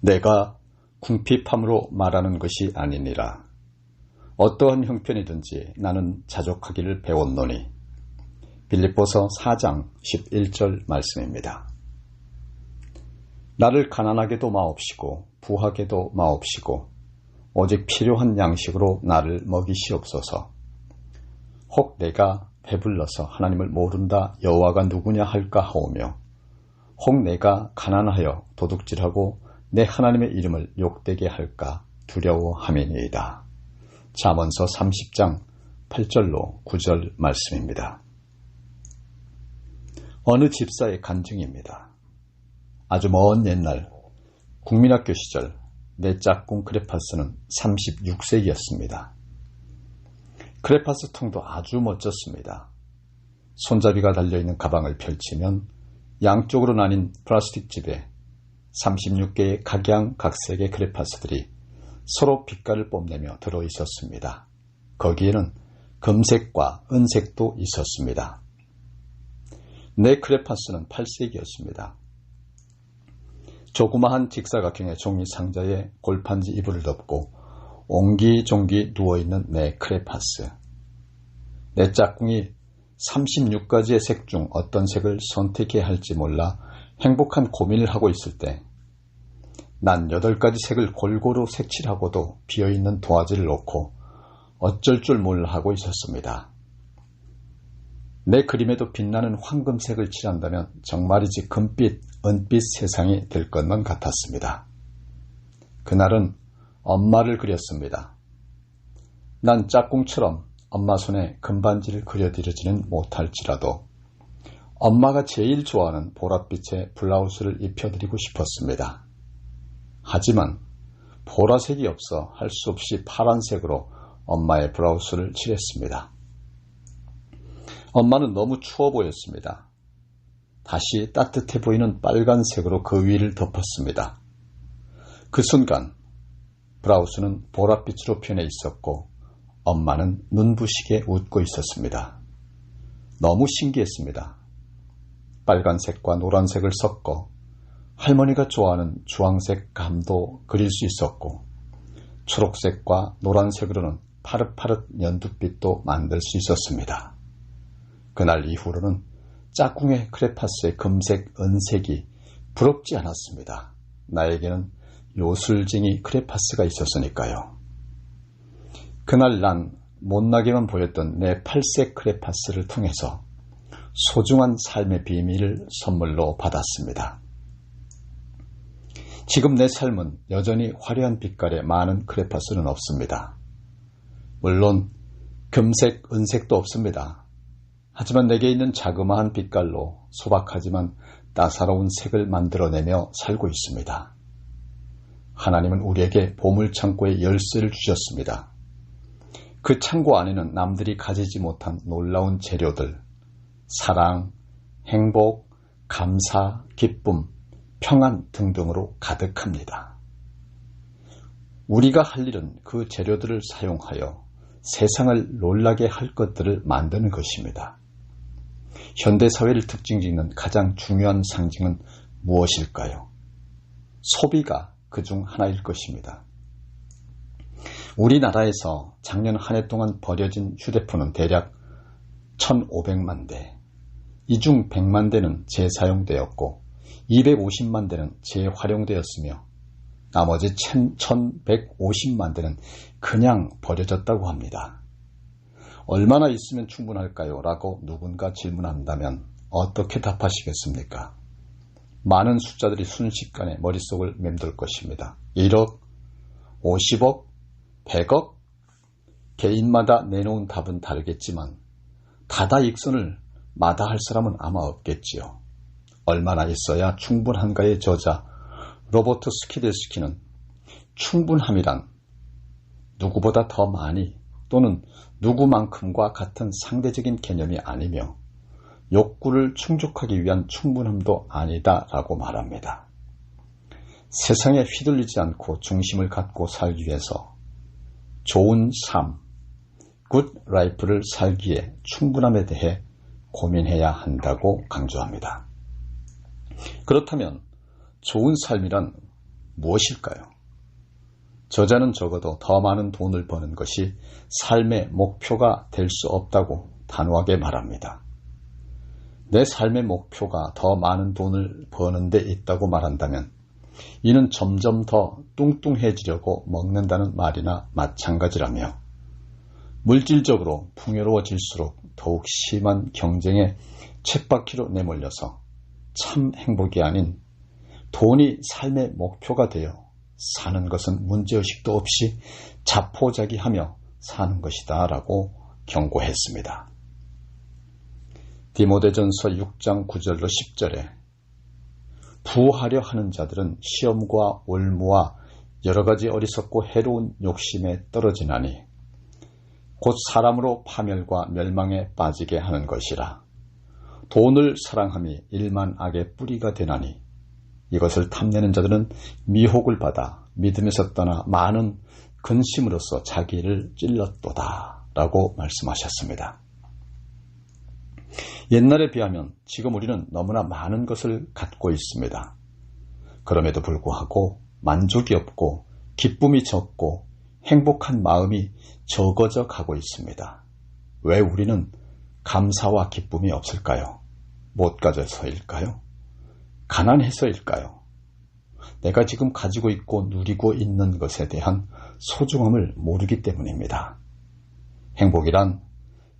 내가 궁핍함으로 말하는 것이 아니니라. 어떠한 형편이든지 나는 자족하기를 배웠노니. 빌립보서 4장 11절 말씀입니다. 나를 가난하게도 마옵시고 부하게도 마옵시고 오직 필요한 양식으로 나를 먹이시옵소서. 혹 내가 배불러서 하나님을 모른다 여호와가 누구냐 할까 하오며 혹 내가 가난하여 도둑질하고 내 하나님의 이름을 욕되게 할까 두려워함이니이다. 잠언서 30장 8절로 9절 말씀입니다. 어느 집사의 간증입니다. 아주 먼 옛날 국민학교 시절 내 짝꿍 크레파스는 36세기였습니다. 크레파스 통도 아주 멋졌습니다. 손잡이가 달려있는 가방을 펼치면 양쪽으로 나뉜 플라스틱 집에 36개의 각양각색의 크레파스들이 서로 빛깔을 뽐내며 들어있었습니다. 거기에는 금색과 은색도 있었습니다. 내 크레파스는 8세기였습니다. 조그마한 직사각형의 종이 상자에 골판지 이불을 덮고 옹기종기 누워있는 내 크레파스. 내 짝꿍이 36가지의 색 중 어떤 색을 선택해야 할지 몰라 행복한 고민을 하고 있을 때 난 8가지 색을 골고루 색칠하고도 비어있는 도화지를 놓고 어쩔 줄 몰라 하고 있었습니다. 내 그림에도 빛나는 황금색을 칠한다면 정말이지 금빛, 은빛 세상이 될 것만 같았습니다. 그날은 엄마를 그렸습니다. 난 짝꿍처럼 엄마 손에 금반지를 그려드리지는 못할지라도 엄마가 제일 좋아하는 보랏빛의 블라우스를 입혀드리고 싶었습니다. 하지만 보라색이 없어 할 수 없이 파란색으로 엄마의 블라우스를 칠했습니다. 엄마는 너무 추워 보였습니다. 다시 따뜻해 보이는 빨간색으로 그 위를 덮었습니다. 그 순간 블라우스는 보랏빛으로 변해 있었고 엄마는 눈부시게 웃고 있었습니다. 너무 신기했습니다. 빨간색과 노란색을 섞어 할머니가 좋아하는 주황색 감도 그릴 수 있었고 초록색과 노란색으로는 파릇파릇 연두빛도 만들 수 있었습니다. 그날 이후로는 짝꿍의 크레파스의 금색, 은색이 부럽지 않았습니다. 나에게는 요술쟁이 크레파스가 있었으니까요. 그날 난 못나게만 보였던 내 팔색 크레파스를 통해서 소중한 삶의 비밀을 선물로 받았습니다. 지금 내 삶은 여전히 화려한 빛깔의 많은 크레파스는 없습니다. 물론 금색, 은색도 없습니다. 하지만 내게 있는 자그마한 빛깔로 소박하지만 따사로운 색을 만들어내며 살고 있습니다. 하나님은 우리에게 보물창고의 열쇠를 주셨습니다. 그 창고 안에는 남들이 가지지 못한 놀라운 재료들, 사랑, 행복, 감사, 기쁨, 평안 등등으로 가득합니다. 우리가 할 일은 그 재료들을 사용하여 세상을 놀라게 할 것들을 만드는 것입니다. 현대사회를 특징짓는 가장 중요한 상징은 무엇일까요? 소비가 그중 하나일 것입니다. 우리나라에서 작년 한 해 동안 버려진 휴대폰은 대략 1,500만 대, 이 중 100만 대는 재사용되었고 250만 대는 재활용되었으며 나머지 1,150만 대는 그냥 버려졌다고 합니다. 얼마나 있으면 충분할까요? 라고 누군가 질문한다면 어떻게 답하시겠습니까? 많은 숫자들이 순식간에 머릿속을 맴돌 것입니다. 1억, 50억, 100억? 개인마다 내놓은 답은 다르겠지만 다다익선을 마다할 사람은 아마 없겠지요. 얼마나 있어야 충분한가의 저자 로버트 스키델스키는 충분함이란 누구보다 더 많이 또는 누구만큼과 같은 상대적인 개념이 아니며 욕구를 충족하기 위한 충분함도 아니다라고 말합니다. 세상에 휘둘리지 않고 중심을 갖고 살기 위해서 좋은 삶, 굿 라이프를 살기에 충분함에 대해 고민해야 한다고 강조합니다. 그렇다면 좋은 삶이란 무엇일까요? 저자는 적어도 더 많은 돈을 버는 것이 삶의 목표가 될 수 없다고 단호하게 말합니다. 내 삶의 목표가 더 많은 돈을 버는 데 있다고 말한다면 이는 점점 더 뚱뚱해지려고 먹는다는 말이나 마찬가지라며 물질적으로 풍요로워질수록 더욱 심한 경쟁에 쳇바퀴로 내몰려서 참 행복이 아닌 돈이 삶의 목표가 되어 사는 것은 문제의식도 없이 자포자기하며 사는 것이다 라고 경고했습니다. 디모데전서 6장 9절로 10절에 부하려 하는 자들은 시험과 올무와 여러가지 어리석고 해로운 욕심에 떨어지나니 곧 사람으로 파멸과 멸망에 빠지게 하는 것이라. 돈을 사랑함이 일만 악의 뿌리가 되나니 이것을 탐내는 자들은 미혹을 받아 믿음에서 떠나 많은 근심으로써 자기를 찔렀도다 라고 말씀하셨습니다. 옛날에 비하면 지금 우리는 너무나 많은 것을 갖고 있습니다. 그럼에도 불구하고 만족이 없고 기쁨이 적고 행복한 마음이 적어져 가고 있습니다. 왜 우리는 감사와 기쁨이 없을까요? 못 가져서일까요? 가난해서일까요? 내가 지금 가지고 있고 누리고 있는 것에 대한 소중함을 모르기 때문입니다. 행복이란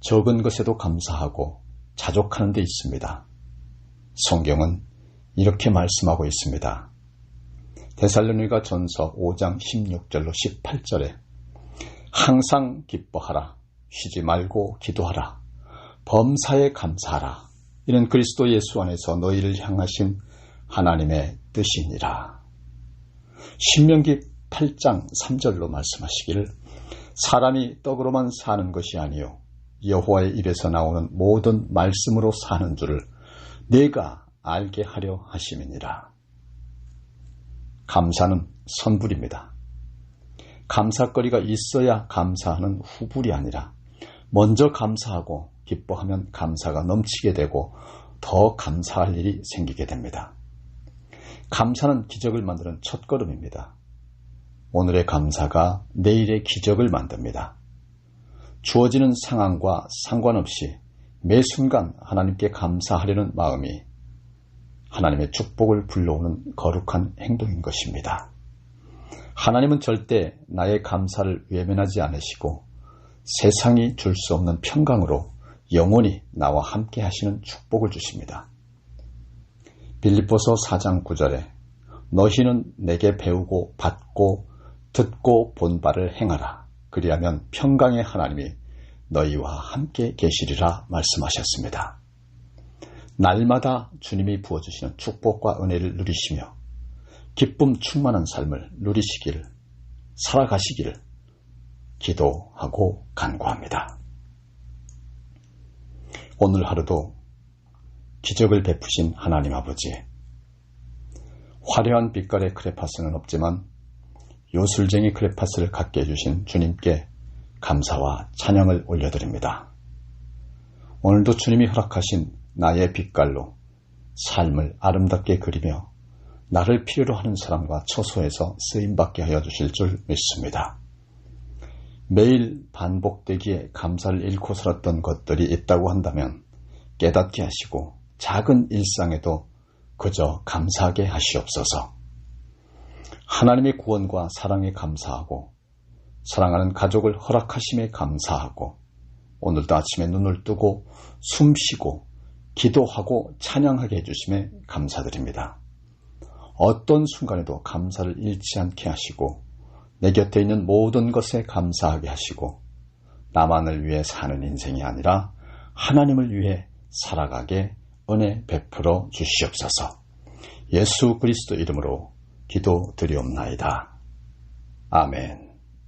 적은 것에도 감사하고 자족하는 데 있습니다. 성경은 이렇게 말씀하고 있습니다. 데살로니가 전서 5장 16절로 18절에 항상 기뻐하라, 쉬지 말고 기도하라, 범사에 감사하라. 이는 그리스도 예수 안에서 너희를 향하신 하나님의 뜻이니라. 신명기 8장 3절로 말씀하시기를 사람이 떡으로만 사는 것이 아니요 여호와의 입에서 나오는 모든 말씀으로 사는 줄을 내가 알게 하려 하심이니라. 감사는 선불입니다. 감사거리가 있어야 감사하는 후불이 아니라 먼저 감사하고 기뻐하면 감사가 넘치게 되고 더 감사할 일이 생기게 됩니다. 감사는 기적을 만드는 첫걸음입니다. 오늘의 감사가 내일의 기적을 만듭니다. 주어지는 상황과 상관없이 매 순간 하나님께 감사하려는 마음이 하나님의 축복을 불러오는 거룩한 행동인 것입니다. 하나님은 절대 나의 감사를 외면하지 않으시고 세상이 줄 수 없는 평강으로 영원히 나와 함께 하시는 축복을 주십니다. 빌립보서 4장 9절에 너희는 내게 배우고 받고 듣고 본 바를 행하라. 그리하면 평강의 하나님이 너희와 함께 계시리라 말씀하셨습니다. 날마다 주님이 부어주시는 축복과 은혜를 누리시며 기쁨 충만한 삶을 누리시기를, 살아가시기를 기도하고 간구합니다. 오늘 하루도 기적을 베푸신 하나님 아버지, 화려한 빛깔의 크레파스는 없지만 요술쟁이 크레파스를 갖게 해주신 주님께 감사와 찬양을 올려드립니다. 오늘도 주님이 허락하신 나의 빛깔로 삶을 아름답게 그리며 나를 필요로 하는 사람과 처소에서 쓰임받게 하여 주실 줄 믿습니다. 매일 반복되기에 감사를 잃고 살았던 것들이 있다고 한다면 깨닫게 하시고 작은 일상에도 그저 감사하게 하시옵소서. 하나님의 구원과 사랑에 감사하고 사랑하는 가족을 허락하심에 감사하고 오늘도 아침에 눈을 뜨고 숨쉬고 기도하고 찬양하게 해주심에 감사드립니다. 어떤 순간에도 감사를 잃지 않게 하시고 내 곁에 있는 모든 것에 감사하게 하시고 나만을 위해 사는 인생이 아니라 하나님을 위해 살아가게 은혜 베풀어 주시옵소서. 예수 그리스도 이름으로 기도드리옵나이다. 아멘.